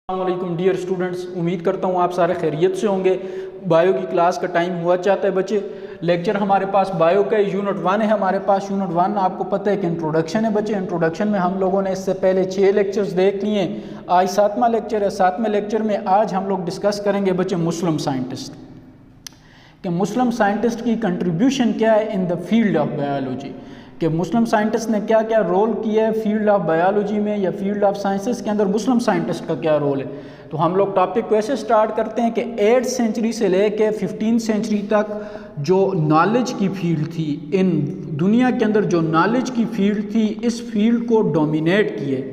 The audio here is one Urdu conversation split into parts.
السلام علیکم ڈیئر اسٹوڈنٹس، امید کرتا ہوں آپ سارے خیریت سے ہوں گے۔ بایو کی کلاس کا ٹائم ہوا چاہتا ہے بچے۔ لیکچر ہمارے پاس بایو کا یونٹ 1 ہے، ہمارے پاس یونٹ 1 آپ کو پتہ ہے کہ انٹروڈکشن ہے بچے۔ انٹروڈکشن میں ہم لوگوں نے اس سے پہلے 6 لیکچرز دیکھ لیے ہیں، آج 7واں لیکچر ہے۔ 7ویں لیکچر میں آج ہم لوگ ڈسکس کریں گے بچے مسلم سائنٹسٹ، کہ مسلم سائنٹسٹ کی کنٹریبیوشن کیا ہے ان دا فیلڈ آف بایولوجی، کہ مسلم سائنٹسٹ نے کیا کیا رول کیا ہے فیلڈ آف بایولوجی میں یا فیلڈ آف سائنسز کے اندر مسلم سائنٹسٹ کا کیا رول ہے۔ تو ہم لوگ ٹاپک کو ایسے سٹارٹ کرتے ہیں کہ 8 سینچری سے لے کے 15 سینچری تک جو نالج کی فیلڈ تھی ان دنیا کے اندر، جو نالج کی فیلڈ تھی، اس فیلڈ کو ڈومینیٹ کیے،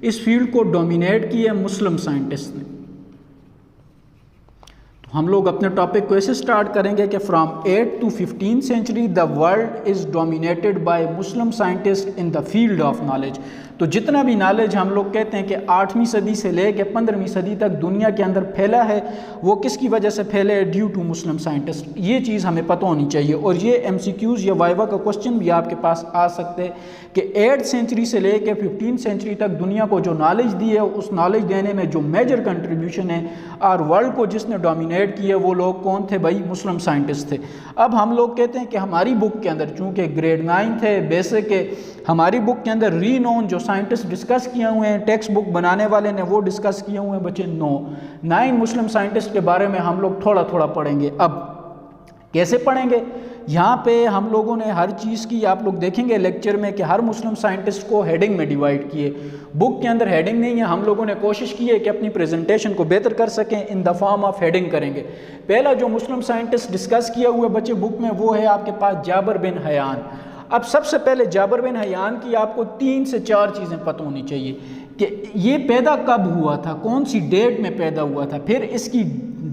اس فیلڈ کو ڈومینیٹ کیے مسلم سائنٹسٹ نے۔ ہم لوگ اپنے ٹاپک کو ایسے سٹارٹ کریں گے کہ from 8 to 15 century the world is dominated by Muslim scientist in the field of knowledge. تو جتنا بھی نالج ہم لوگ کہتے ہیں کہ 8ویں صدی سے لے کے 15ویں صدی تک دنیا کے اندر پھیلا ہے، وہ کس کی وجہ سے پھیلا ہے؟ Due to Muslim scientist. یہ چیز ہمیں پتہ ہونی چاہیے، اور یہ MCQs یا وائوا کا کوسچن بھی آپ کے پاس آ سکتے ہیں کہ 8 سینچری سے لے کے 15 سینچری تک دنیا کو جو نالج دی ہے، اس نالج دینے میں جو میجر کنٹریبیوشن ہے اور ورلڈ کو جس نے ڈومینیٹ کیا وہ لوگ کون تھے بھائی؟ مسلم سائنٹسٹ تھے۔ اب ہم لوگ کہتے ہیں کہ ہماری بک کے اندر، چونکہ گریڈ 9 تھے بیسک کے، ہماری بک کے اندر ری نون جو سائنٹسٹ ڈسکس کیے ہوئے ہیں، ٹیکسٹ بک بنانے والے نے وہ ڈسکس کیے ہوئے ہیں بچے 9 مسلم سائنٹسٹ کے بارے میں ہم لوگ تھوڑا تھوڑا پڑھیں گے۔ اب کیسے پڑھیں گے؟ یہاں پہ ہم لوگوں نے ہر چیز کی، آپ لوگ دیکھیں گے لیکچر میں کہ ہر مسلم سائنٹسٹ کو ہیڈنگ میں ڈیوائڈ کیے۔ بک کے اندر ہیڈنگ نہیں ہے، ہم لوگوں نے کوشش کی ہے کہ اپنی پریزنٹیشن کو بہتر کر سکیں، ان دا فارم آف ہیڈنگ کریں گے۔ پہلا جو مسلم سائنٹسٹ ڈسکس کیا ہوا بچے بک میں، وہ ہے آپ کے پاس جابر بن حیان۔ اب سب سے پہلے جابر بن حیان کی آپ کو 3 سے 4 چیزیں پتہ ہونی چاہیے کہ یہ پیدا کب ہوا تھا، کون سی ڈیٹ میں پیدا ہوا تھا، پھر اس کی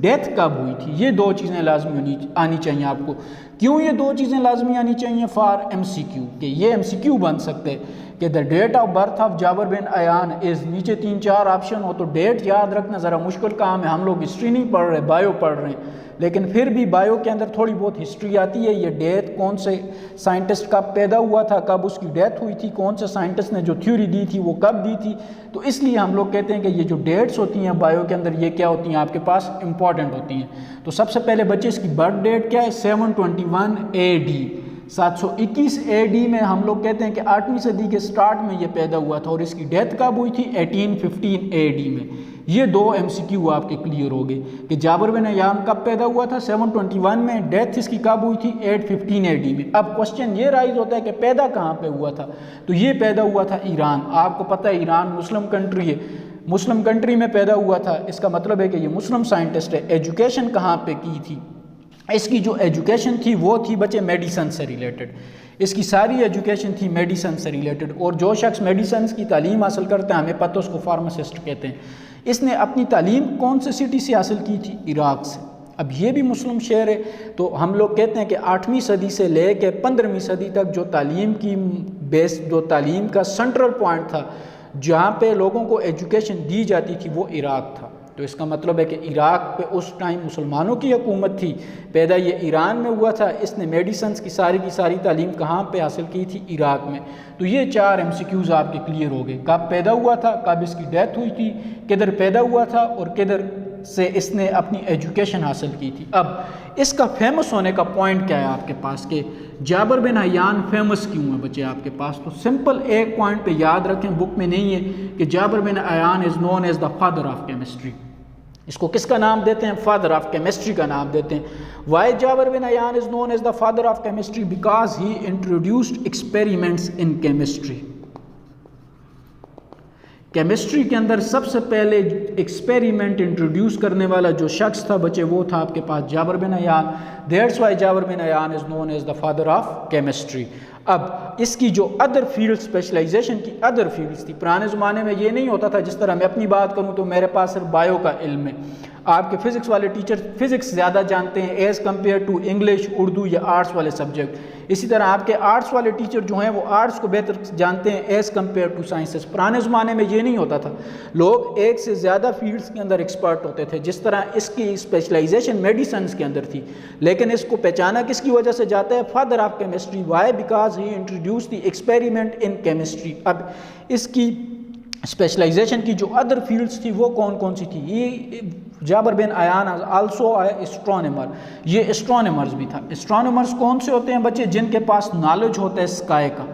ڈیتھ کب ہوئی تھی۔ یہ 2 چیزیں لازمی آنی چاہیے آپ کو۔ کیوں یہ 2 چیزیں لازمی آنی چاہیے؟ فار MCQ، کہ یہ MCQ بن سکتے کہ the date of birth of Jabir bin Hayyan is, نیچے 3-4 آپشن ہو تو ڈیٹ یاد رکھنا ذرا مشکل کام ہے۔ ہم لوگ ہسٹری نہیں پڑھ رہے، بایو پڑھ رہے ہیں، لیکن پھر بھی بایو کے اندر تھوڑی بہت ہسٹری آتی ہے۔ یہ ڈیٹ کون سے سائنٹسٹ کب پیدا ہوا تھا، کب اس کی ڈیتھ ہوئی تھی، کون سے سائنٹسٹ نے جو تھیوری دی تھی وہ کب دی تھی، تو اس لیے ہم لوگ کہتے ہیں کہ یہ جو ڈیٹس ہوتی ہیں بایو کے اندر، یہ کیا ہوتی ہیں آپ کے پاس؟ امپورٹنٹ ہوتی ہیں۔ تو سب سے پہلے بچے اس کی برتھ ڈیٹ کیا ہے؟ 721 AD، 721 AD میں ہم لوگ کہتے ہیں کہ 8ویں صدی کے سٹارٹ میں یہ پیدا ہوا تھا، اور اس کی ڈیتھ کب ہوئی تھی؟ 1815 AD میں۔ یہ 2 MCQ آپ کے کلیئر ہو گئے کہ جابر بن حیان کب پیدا ہوا تھا؟ 721 میں۔ ڈیتھ اس کی کب ہوئی تھی؟ 815 AD میں۔ اب کوسچن یہ رائز ہوتا ہے کہ پیدا کہاں پہ ہوا تھا؟ تو یہ پیدا ہوا تھا ایران۔ آپ کو پتہ ہے ایران مسلم کنٹری ہے، مسلم کنٹری میں پیدا ہوا تھا، اس کا مطلب ہے کہ یہ مسلم سائنٹسٹ ہے۔ ایجوکیشن کہاں پہ کی تھی؟ اس کی جو ایجوکیشن تھی وہ تھی بچے میڈیسن سے ریلیٹڈ، اس کی ساری ایجوکیشن تھی میڈیسن سے ریلیٹڈ، اور جو شخص میڈیسنس کی تعلیم حاصل کرتا ہے ہمیں پتہ اس کو فارماسسٹ کہتے ہیں۔ اس نے اپنی تعلیم کون سے سٹی سے حاصل کی تھی؟ عراق سے۔ اب یہ بھی مسلم شہر ہے، تو ہم لوگ کہتے ہیں کہ 8ویں صدی سے لے کے 15ویں صدی تک جو تعلیم کی بیس، جو تعلیم کا سنٹرل پوائنٹ تھا جہاں پہ لوگوں کو ایجوکیشن دی جاتی تھی، وہ عراق تھا۔ تو اس کا مطلب ہے کہ عراق پہ اس ٹائم مسلمانوں کی حکومت تھی، پیدا یہ ایران میں ہوا تھا۔ اس نے میڈیسنس کی ساری تعلیم کہاں پہ حاصل کی تھی؟ عراق میں۔ تو یہ 4 MCQs آپ کے کلیئر ہو گئے۔ کب پیدا ہوا تھا، کب اس کی ڈیتھ ہوئی تھی، کدھر پیدا ہوا تھا، اور کدھر سے اس نے اپنی ایجوکیشن حاصل کی تھی۔ اب اس کا فیمس ہونے کا پوائنٹ کیا ہے آپ کے پاس کہ جابر بن حیان فیمس کیوں ہے بچے آپ کے پاس؟ تو سمپل ایک پوائنٹ پہ یاد رکھیں، بک میں نہیں ہے، کہ Jabir bin Hayyan is known as the father of chemistry. اس کو کس کا نام دیتے ہیں؟ فادر آف کیمسٹری کا نام دیتے ہیں۔ Why Jabir bin Hayyan is known as the father of chemistry? Because he introduced experiments in chemistry. Chemistry کے اندر سب سے پہلے ایکسپیریمنٹ انٹروڈیوس کرنے والا جو شخص تھا بچے، وہ تھا آپ کے پاس Jabir bin Hayyan. That's why Jabir bin Hayyan is known as the father of chemistry. اب اس کی جو ادر فیلڈ، اسپیشلائزیشن کی ادر فیلڈس تھی، پرانے زمانے میں یہ نہیں ہوتا تھا، جس طرح میں اپنی بات کروں تو میرے پاس صرف بایو کا علم ہے، آپ کے فزکس والے ٹیچر فزکس زیادہ جانتے ہیں as compare to English, Urdu یا آرٹس والے سبجیکٹ۔ اسی طرح آپ کے آرٹس والے ٹیچر جو ہیں وہ آرٹس کو بہتر جانتے ہیں ایز کمپیئر ٹو سائنسز۔ پرانے زمانے میں یہ نہیں ہوتا تھا، لوگ ایک سے زیادہ فیلڈس کے اندر ایکسپرٹ ہوتے تھے، جس طرح اس کی اسپیشلائزیشن میڈیسنس کے اندر تھی، لیکن اس کو پہچانا کس کی وجہ سے جاتا ہے؟ Father of chemistry. Why? Because he introduce the experiment in chemistry. اب اس کی اسپیشلائزیشن کی جو ادر فیلڈس تھی وہ کون کون سی تھی؟ یہ جابر بن عیان آلسو اسٹرانیمر، یہ اسٹرانیمرز بھی تھا۔ اسٹرانیمرز کون سے ہوتے ہیں بچے؟ جن کے پاس نالج ہوتا ہے اسکائی کا،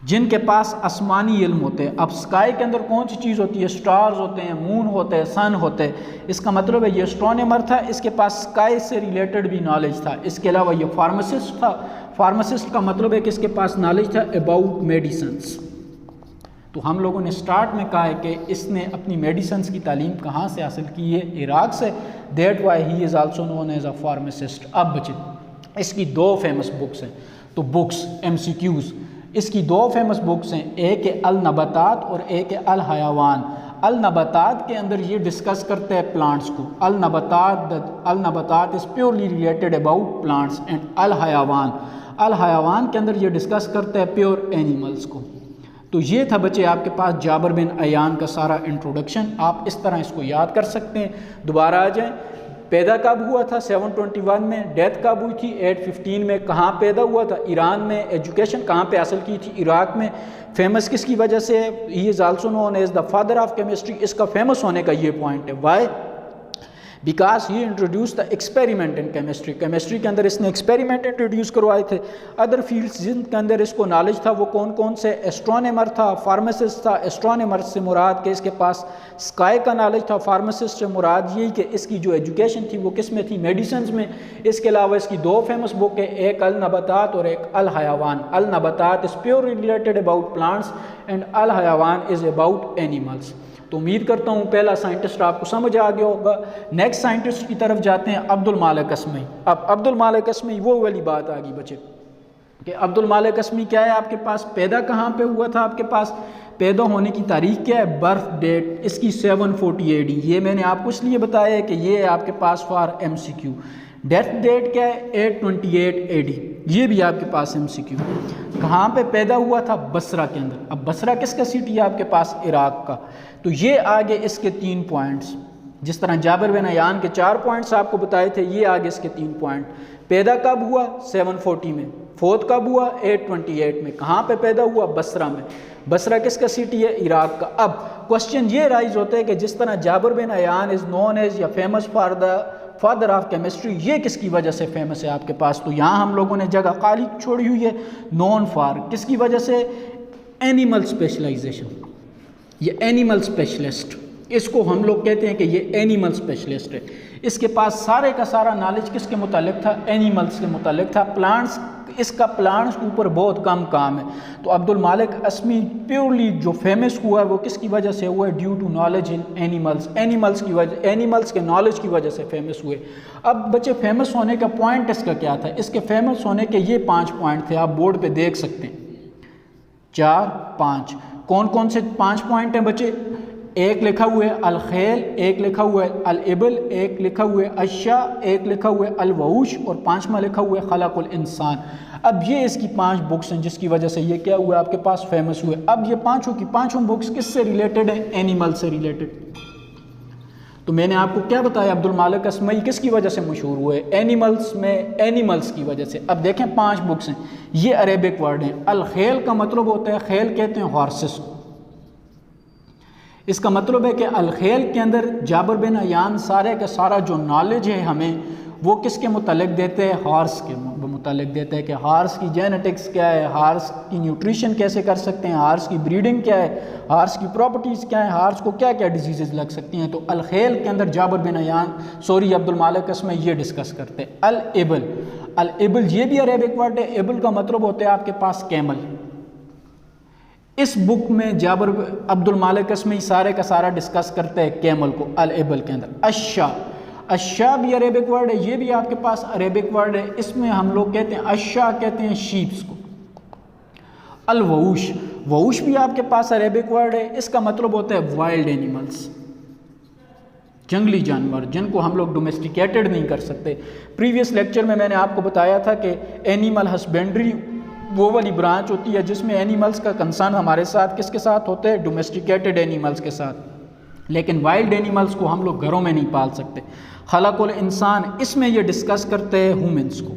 جن کے پاس آسمانی علم ہوتے ہیں۔ اب اسکائی کے اندر کون سی چیز ہوتی ہے؟ سٹارز ہوتے ہیں، مون ہوتے ہیں، سن ہوتے ہیں۔ اس کا مطلب ہے یہ اسٹرانیمر تھا، اس کے پاس اسکائی سے ریلیٹڈ بھی نالج تھا۔ اس کے علاوہ یہ فارماسسٹ تھا۔ فارماسسٹ کا مطلب ہے کہ اس کے پاس نالج تھا اباؤٹ میڈیسنس۔ تو ہم لوگوں نے سٹارٹ میں کہا ہے کہ اس نے اپنی میڈیسنس کی تعلیم کہاں سے حاصل کی ہے؟ عراق سے۔ That why he is also known as a pharmacist. اب بچے اس کی دو فیمس بکس ہیں، تو بکس MCQs، اس کی دو فیمس بکس ہیں، ایک ہے النباتات اور ایک ہے الحیوان۔ النباتات کے اندر یہ ڈسکس کرتے ہیں پلانٹس کو، النباتات is purely related about plants, and الحیوان کے اندر یہ ڈسکس کرتے ہیں پیور اینیملس کو۔ تو یہ تھا بچے آپ کے پاس جابر بن عیان کا سارا انٹروڈکشن۔ آپ اس طرح اس کو یاد کر سکتے ہیں۔ دوبارہ آ جائیں، پیدا کب ہوا تھا؟ 721 میں۔ ڈیتھ کب ہوئی تھی؟ 815 میں۔ کہاں پیدا ہوا تھا؟ ایران میں۔ ایجوکیشن کہاں پہ حاصل کی تھی؟ عراق میں۔ فیمس کس کی وجہ سے؟ He is also known as the father of chemistry. اس کا فیمس ہونے کا یہ پوائنٹ ہے۔ Why? Because he introduce the experiment in chemistry. Chemistry کے اندر اس نے ایکسپیریمنٹ انٹروڈیوس کروائے تھے۔ ادر فیلڈس جن کے اندر اس کو نالج تھا وہ کون کون سے؟ اسٹرانیمر تھا، فارماسسٹ تھا۔ اسٹرانیمر سے مراد کہ اس کے پاس اسکائی کا نالج تھا، فارماسسٹ سے مراد یہی کہ اس کی جو ایجوکیشن تھی وہ کس میں تھی؟ میڈیسنز میں۔ اس کے علاوہ اس کی دو فیمس بک ہے، ایک النباتات اور ایک الحیوان۔ النباتات is pure related about plants and الحیوان از اباؤٹ اینیملس۔ تو امید کرتا ہوں پہلا سائنٹسٹ آپ کو سمجھ آ گیا ہوگا۔ نیکسٹ سائنٹسٹ کی طرف جاتے ہیں، عبد المالک اسمعی۔ اب عبد المالک اسمعی وہ والی بات آ گئی بچے کہ عبد المالک اسمعی کیا ہے آپ کے پاس؟ پیدا کہاں پہ ہوا تھا آپ کے پاس؟ پیدا ہونے کی تاریخ کیا ہے؟ برتھ ڈیٹ اس کی 740 AD۔ یہ میں نے آپ کو اس لیے بتایا ہے کہ یہ ہے آپ کے پاس فار MCQ۔ ڈیتھ ڈیٹ کیا ہے؟ 828 AD۔ یہ بھی آپ کے پاس MCQ۔ کہاں پہ پیدا ہوا تھا؟ بصرہ کے اندر۔ اب بصرہ کس کا سٹی ہے آپ کے پاس؟ عراق کا۔ تو یہ آگے اس کے 3 پوائنٹس، جس طرح جابر بن عیان کے 4 پوائنٹس آپ کو بتائے تھے، یہ آگے اس کے 3 پوائنٹ۔ پیدا کب ہوا؟ 740 میں۔ فوت کب ہوا؟ 828 میں۔ کہاں پہ پیدا ہوا؟ بصرہ میں۔ بصرہ کس کا سٹی ہے؟ عراق کا۔ اب کوسچن یہ رائز ہوتا ہے کہ جس طرح جابر بن عیان از نون ایز یا famous for the father of chemistry, یہ کس کی وجہ سے فیمس ہے آپ کے پاس؟ تو یہاں ہم لوگوں نے جگہ خالی چھوڑی ہوئی ہے، نون فار، کس کی وجہ سے؟ Animal specialization. یہ اینیمل اسپیشلسٹ، اس کو ہم لوگ کہتے ہیں کہ یہ اینیمل اسپیشلسٹ ہے۔ اس کے پاس سارے کا سارا نالج کس کے متعلق تھا؟ اینیملس کے متعلق تھا۔ پلانٹس، اس کا پلانٹس کے اوپر بہت کم کام ہے۔ تو عبد المالک اسمعی پیورلی جو فیمس ہوا ہے وہ کس کی وجہ سے ہوا ہے؟ Due to knowledge in animals, animals کی وجہ، اینیملس کے نالج کی وجہ سے فیمس ہوئے۔ اب بچے فیمس ہونے کا پوائنٹ اس کا کیا تھا؟ اس کے فیمس ہونے کے یہ 5 پوائنٹ تھے، آپ بورڈ پہ دیکھ سکتے ہیں، 4 5۔ کون کون سے 5 پوائنٹ ہیں بچے؟ ایک لکھا ہوا ہے الخیل، ایک لکھا ہوا ہے الابل، ایک لکھا ہوا ہے اشیا، ایک لکھا ہوا ہے الوحوش، اور 5واں لکھا ہوا ہے خلق الانسان۔ اب یہ اس کی 5 بکس ہیں جس کی وجہ سے یہ کیا ہوا آپ کے پاس فیمس ہوئے۔ اب یہ پانچوں کی پانچوں بکس کس سے ریلیٹڈ ہیں؟ اینیمل سے ریلیٹڈ۔ تو میں نے آپ کو کیا بتایا؟ عبد المالک اسمعی کس کی وجہ سے مشہور ہوئے؟ اینیملس میں، اینیملس کی وجہ سے۔ اب دیکھیں 5 بکس ہیں، یہ عربک ورڈ ہیں۔ الخیل کا مطلب ہوتا ہے، خیل کہتے ہیں ہارسز کو۔ اس کا مطلب ہے کہ الخیل کے اندر جابر بن عیان سارے کا سارا جو نالج ہے ہمیں وہ کس کے متعلق دیتے ہیں؟ ہارس کے متعلق دیتے ہیں کہ ہارس کی جینیٹکس کیا ہے، ہارس کی نیوٹریشن کیسے کر سکتے ہیں، ہارس کی بریڈنگ کیا ہے، ہارس کی پراپرٹیز کیا ہیں، ہارس کو کیا کیا ڈیزیزز لگ سکتی ہیں۔ تو الخیل کے اندر جابر بن عیان عبد المالک اسمعی یہ ڈسکس کرتے ہیں۔ الابل، الابل یہ بھی عربک ورڈ ہے۔ ابل کا مطلب ہوتا ہے آپ کے پاس کیمل۔ اس بک میں عبد المالک اسمعی سارے کا سارا ڈسکس کرتے ہیں کیمل کو الابل کے اندر۔ اشا، اشا بھی عربک ورڈ ہے، یہ بھی آپ کے پاس عربک ورڈ ہے۔ اس میں ہم لوگ کہتے ہیں اشا کہتے ہیں شیپس کو۔ الوحوش، وحوش بھی آپ کے پاس عربک ورڈ ہے، اس کا مطلب ہوتا ہے وائلڈ اینیملس، جنگلی جانور جن کو ہم لوگ ڈومیسٹیکیٹڈ نہیں کر سکتے۔ پریویس لیکچر میں نے آپ کو بتایا تھا کہ اینیمل ہسبینڈری وہ والی برانچ ہوتی ہے جس میں اینیملز کا کنسرن ہمارے ساتھ کس کے ساتھ ہوتا ہے؟ ڈومیسٹیکیٹڈ اینیملز کے ساتھ، لیکن وائلڈ اینیملز کو ہم لوگ گھروں میں نہیں پال سکتے۔ خلق الانسان، اس میں یہ ڈسکس کرتے ہیں ہیومنس کو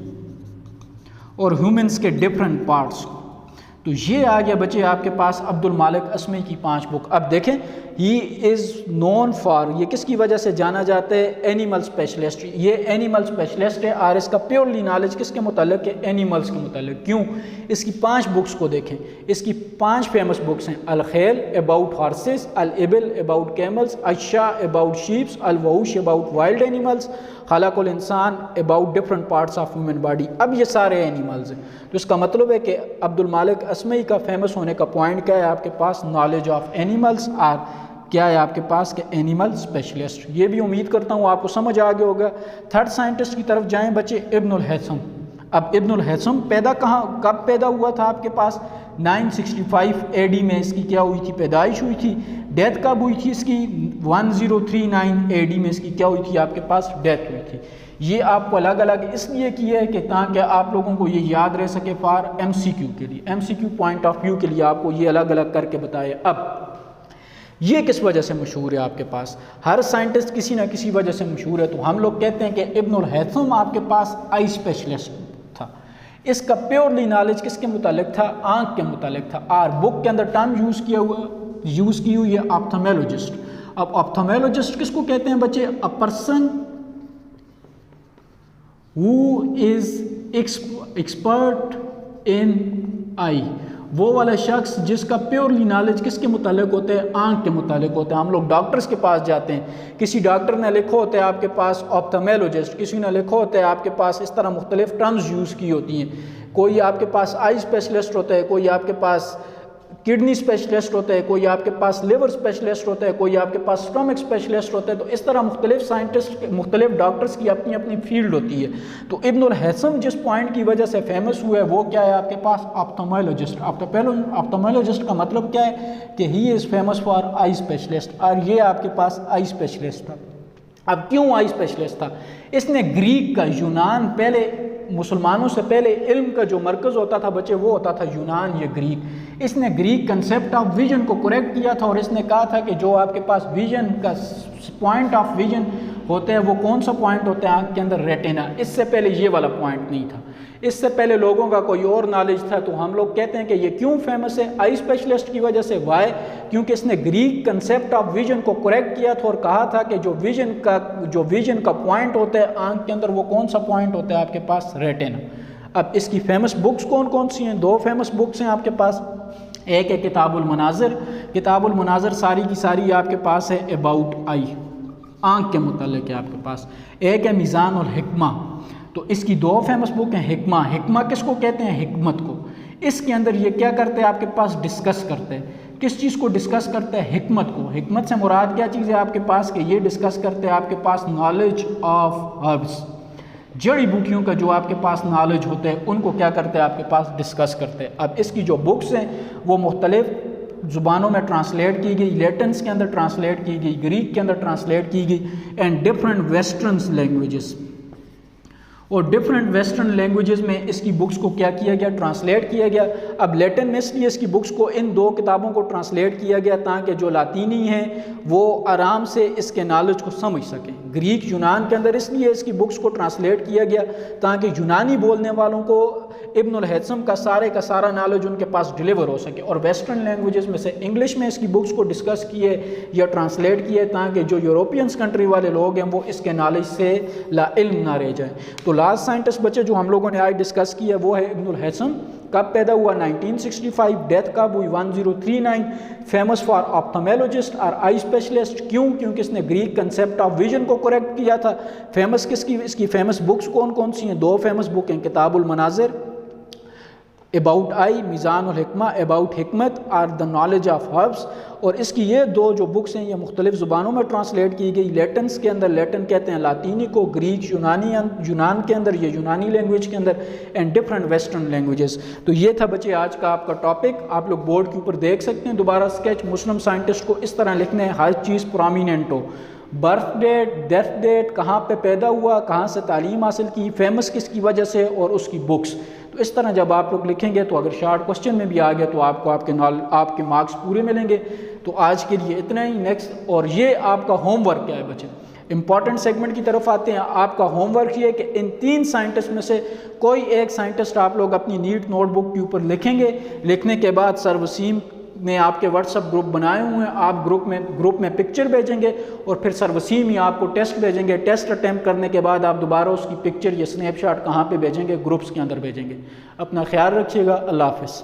اور ہیومنس کے ڈفرنٹ پارٹس کو۔ تو یہ آ گیا بچے آپ کے پاس عبد المالک اسمعی کی 5 بک. اب دیکھیں ہی از نون فار، یہ کس کی وجہ سے جانا جاتا ہے؟ Animal specialist. یہ اینیمل اسپیشلسٹ ہے اور اس کا پیورلی نالج کس کے متعلق ہے؟ اینیملس کے متعلق. کیوں؟ اس کی 5 بکس کو دیکھیں، اس کی 5 فیمس بکس ہیں: الخیل اباؤٹ ہارسز، الابل اباؤٹ کیملز، الشاء اباؤٹ شیپس، الوحوش اباؤٹ وائلڈ اینیملز، خلق الانسان about different parts of human body. اب یہ سارے اینیملز ہیں. تو اس کا مطلب ہے کہ عبد المالک اسمعی کا فیمس ہونے کا پوائنٹ کیا ہے آپ کے پاس؟ Knowledge of animals. اور کیا ہے آپ کے پاس کہ اینیمل اسپیشلسٹ. یہ بھی امید کرتا ہوں آپ کو سمجھ آ گیا ہوگا. تھرڈ سائنٹسٹ کی طرف جائیں بچے، ابن الہیثم. اب ابن الہیثم کب پیدا ہوا تھا آپ کے پاس؟ 965 AD میں اس کی کیا ہوئی تھی؟ پیدائش ہوئی تھی. ڈیتھ کب ہوئی تھی اس کی؟ 1039 AD میں اس کی کیا ہوئی تھی آپ کے پاس؟ ڈیتھ ہوئی تھی. یہ آپ کو الگ الگ اس لیے کیا ہے کہ تاکہ آپ لوگوں کو یہ یاد رہ سکے فار MCQ کے لیے، MCQ پوائنٹ آف ویو کے لیے آپ کو یہ الگ الگ کر کے بتائے. اب یہ کس وجہ سے مشہور ہے آپ کے پاس؟ ہر سائنٹسٹ کسی نہ کسی وجہ سے مشہور ہے. تو ہم لوگ کہتے ہیں کہ ابن الہیثم آپ کے پاس آئی اسپیشلسٹ تھا. اس کا پیورلی نالج کس کے متعلق تھا؟ آنکھ کے متعلق تھا. اور بک کے اندر ٹرم یوز کی ہوئی ہے آپتھالمولوجسٹ. اب آپتھالمولوجسٹ کس کو کہتے ہیں بچے؟ A person who is expert in eye. وہ والا شخص جس کا پیورلی نالج کس کے متعلق ہوتا ہے؟ آنکھ کے متعلق ہوتا ہے. ہم لوگ ڈاکٹرز کے پاس جاتے ہیں، کسی ڈاکٹر نے لکھا ہوتا ہے آپ کے پاس آپتھالمولوجسٹ، کسی نے لکھا ہوتا ہے آپ کے پاس اس طرح مختلف ٹرمز یوز کی ہوتی ہیں. کوئی آپ کے پاس آئی اسپیشلسٹ ہوتا ہے، کوئی آپ کے پاس کڈنی اسپیشلسٹ ہوتا ہے، کوئی آپ کے پاس لیور اسپیشلسٹ ہوتا ہے، کوئی آپ کے پاس اسٹمک اسپیشلسٹ ہوتا ہے. تو اس طرح مختلف سائنٹسٹ، مختلف ڈاکٹرز کی اپنی اپنی فیلڈ ہوتی ہے. تو ابن الہیثم جس پوائنٹ کی وجہ سے فیمس ہوا ہے وہ کیا ہے آپ کے پاس؟ آپتھالمولوجسٹ. آپتھالمولوجسٹ کا مطلب کیا ہے کہ ہی از فیمس فار آئی اسپیشلسٹ. اور یہ آپ کے پاس آئی اسپیشلسٹ تھا. اب کیوں آئی اسپیشلسٹ تھا؟ اس نے گریک کا، یونان، پہلے مسلمانوں سے پہلے علم کا جو مرکز ہوتا تھا بچے وہ ہوتا تھا یونان یا گریک. اس نے گریک کنسیپٹ آف ویژن کو کریکٹ کیا تھا اور اس نے کہا تھا کہ جو آپ کے پاس ویژن کا پوائنٹ آف ویژن ہوتا ہے وہ کون سا پوائنٹ ہوتا ہے آنکھ کے اندر؟ ریٹینا. اس سے پہلے یہ والا پوائنٹ نہیں تھا. اس سے پہلے لوگوں کا کوئی اور نالج تھا. تو ہم لوگ کہتے ہیں کہ یہ کیوں فیمس ہے؟ آئی اسپیشلسٹ کی وجہ سے. وائے؟ کیونکہ اس نے گریک کنسیپٹ آف ویژن کو کریکٹ کیا تھا اور کہا تھا کہ جو ویژن کا پوائنٹ ہوتا ہے آنکھ کے اندر وہ کون سا پوائنٹ ہوتا ہے آپ کے پاس؟ ریٹینا. اب اس کی فیمس بکس کون کون سی ہیں؟ 2 فیمس بکس ہیں آپ کے پاس. ایک ہے کتاب المناظر. کتاب المناظر ساری کی ساری آپ کے پاس ہے اباؤٹ آئی، آنکھ کے متعلق ہے آپ کے پاس. ایک ہے میزان الحکمہ. تو اس کی 2 فیمس بک ہیں. حکمہ. حکمہ کس کو کہتے ہیں؟ حکمت کو. اس کے اندر یہ کیا کرتے ہیں آپ کے پاس؟ ڈسکس کرتے ہیں. کس چیز کو ڈسکس کرتے ہیں؟ حکمت کو. حکمت سے مراد کیا چیز ہے آپ کے پاس کہ یہ ڈسکس کرتے ہیں آپ کے پاس نالج آف ہربس، جڑی بوٹیوں کا جو آپ کے پاس نالج ہوتا ہے ان کو کیا کرتے ہیں آپ کے پاس؟ ڈسکس کرتے ہیں. اب اس کی جو بکس ہیں وہ مختلف زبانوں میں ٹرانسلیٹ کی گئی. لیٹنس کے اندر ٹرانسلیٹ کی گئی، گریک کے اندر ٹرانسلیٹ کی گئی، اینڈ ڈفرنٹ ویسٹرن لینگویجز. اور ڈفرینٹ ویسٹرن لینگویجز میں اس کی بکس کو کیا کیا گیا؟ ٹرانسلیٹ کیا گیا. اب لیٹن میں اس لیے اس کی بکس کو ان 2 کتابوں کو ٹرانسلیٹ کیا گیا تاکہ جو لاطینی ہیں وہ آرام سے اس کے نالج کو سمجھ سکیں. گریک یونان کے اندر اس لیے اس کی بکس کو ٹرانسلیٹ کیا گیا تاکہ یونانی بولنے والوں کو ابن الہیثم کا سارا نالج ان کے پاس ڈیلیور ہو سکے. اور ویسٹرن لینگویجز میں سے انگلش میں اس کی بکس کو ڈسکس کیے یا ٹرانسلیٹ کیے تاکہ جو یوروپینس کنٹری والے لوگ ہیں وہ اس کے نالج سے لا علم نہ رہ جائیں. تو لاسٹ سائنٹسٹ بچے جو ہم لوگوں نے آج ڈسکس کیا وہ ہے ابن الہیثم. کب پیدا ہوا؟ 1965. ڈیتھ کب ہوئی؟ 1039. فیمس فار آپتھالمولوجسٹ اور آئی اسپیشلسٹ. کیوں؟ کیونکہ اس نے گریک کنسیپٹ آف ویژن کو کریکٹ کیا تھا. فیمس کس کی؟ اس کی فیمس بکس کون کون سی ہیں؟ 2 فیمس بک ہیں. کتاب المناظر اباؤٹ آئی، میزان الحکمہ اباؤٹ حکمت اور دا نالج آف ہربس. اور اس کی یہ 2 جو بکس ہیں یہ مختلف زبانوں میں ٹرانسلیٹ کی گئی. لیٹنس کے اندر، لیٹن کہتے ہیں لاطینی کو، گریک یونان کے اندر یہ یونانی لینگویج کے اندر، اینڈ ڈفرنٹ ویسٹرن لینگویجز. تو یہ تھا بچے آج کا آپ کا ٹاپک. آپ لوگ بورڈ کے اوپر دیکھ سکتے ہیں دوبارہ اسکیچ. مسلم سائنٹسٹ کو اس طرح لکھنا ہے ہر چیز پرومیننٹ ہو. برتھ ڈیٹ، ڈیتھ ڈیٹ، کہاں پہ پیدا ہوا، کہاں سے تعلیم حاصل کی، فیمس کس کی وجہ سے، اور اس کی بکس. تو اس طرح جب آپ لوگ لکھیں گے تو اگر شارٹ کوسچن میں بھی آ گیا تو آپ کو آپ کے مارکس پورے ملیں گے. تو آج کے لیے اتنا ہی. نیکسٹ اور یہ آپ کا ہوم ورک کیا ہے بچے؟ امپورٹنٹ سیگمنٹ کی طرف آتے ہیں. آپ کا ہوم ورک یہ ہے کہ ان 3 سائنٹسٹ میں سے کوئی ایک سائنٹسٹ آپ لوگ اپنی نیٹ نوٹ بک کے اوپر لکھیں گے. لکھنے کے بعد سر وسیم نے آپ کے واٹس ایپ گروپ بنائے ہوئے ہیں, آپ گروپ میں پکچر بھیجیں گے اور پھر سر وسیم ہی آپ کو ٹیسٹ بھیجیں گے. ٹیسٹ اٹیمپٹ کرنے کے بعد آپ دوبارہ اس کی پکچر یا سنیپ شاٹ کہاں پہ بھیجیں گے؟ گروپس کے اندر بھیجیں گے. اپنا خیال رکھیے گا. اللہ حافظ.